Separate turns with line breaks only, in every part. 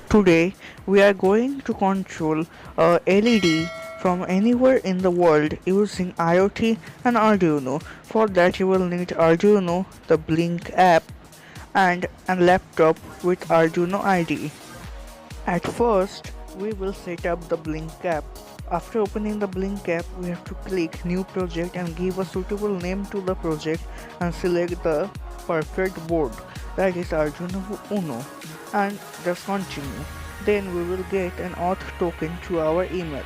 Today we are going to control a LED from anywhere in the world using IoT and Arduino. For that you will need Arduino, the Blynk app and a laptop with Arduino IDE. At first we will set up the Blynkapp. After opening the Blynkapp, we have to click new project and give a suitable name to the project and select the perfect board, that is Arduino Uno, and just continue. Then we will get an auth token to our email.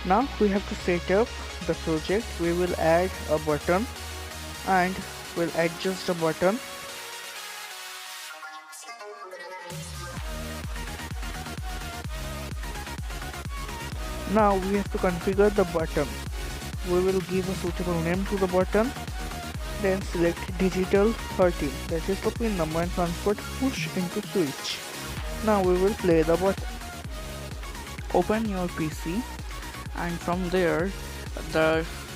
Now we have to set up the project. We will add a button and we'll adjust the button. Now we have to configure the button. We will give a suitable name to the button. Then select digital 13, that is the pin number, and transfer push into switch. Now we will play the button. Open your PC and from there,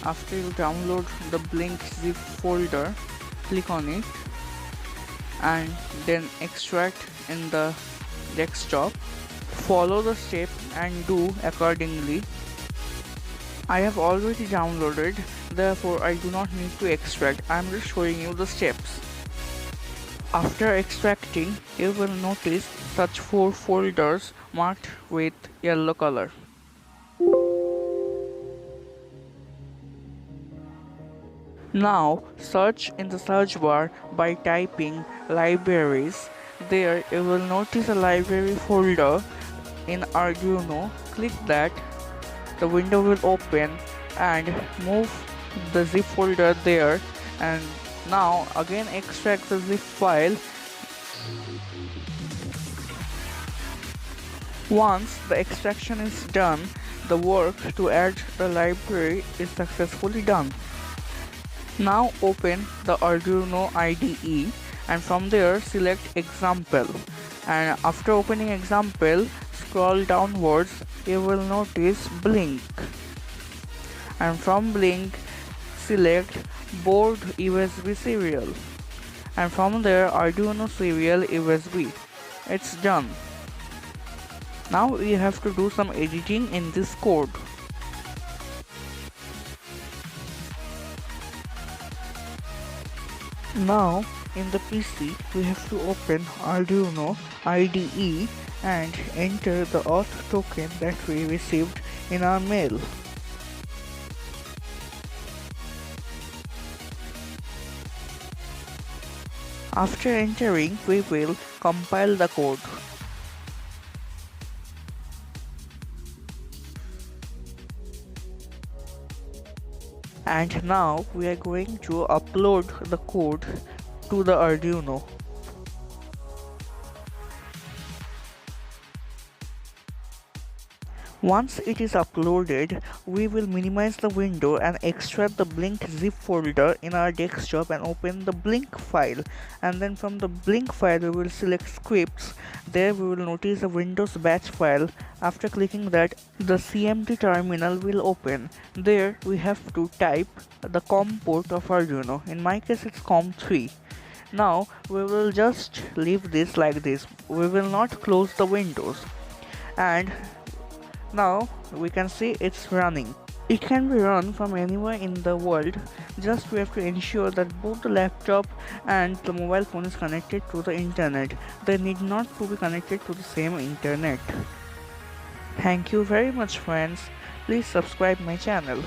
after you download the Blynk zip folder, click on it and then extract in the desktop. Follow the step and do accordingly. I have already downloaded, therefore I do not need to extract. I am just showing you the steps. After extracting, you will notice such 4 folders marked with yellow color. Now search in the search bar by typing libraries. There you will notice a library folder in Arduino. Click that. The window will open and move the zip folder there, and now again extract the zip file. Once the extraction is done, the work to add the library is successfully done. Now open the Arduino IDE and from there select example, and after opening example, scroll downwards. You will notice Blynk, and from Blynk select board USB serial, and from there Arduino serial USB. It's done. Now you have to do some editing in this code. Now in the PC we have to open Arduino IDE and enter the auth token that we received in our mail. After entering, we will compile the code. And now we are going to upload the code to the Arduino. Once it is uploaded, we will minimize the window and extract the Blynk zip folder in our desktop and open the Blynk file. And then from the Blynk file, we will select scripts. There we will notice a Windows batch file. After clicking that, the CMD terminal will open. There we have to type the COM port of Arduino. In my case, it's COM3. Now we will just leave this like this. We will not close the windows. And now we can see it's running. It can be run from anywhere in the world. Just we have to ensure that both the laptop and the mobile phone is connected to the internet. They need not to be connected to the same internet. Thank you very much friends. Please subscribe my channel.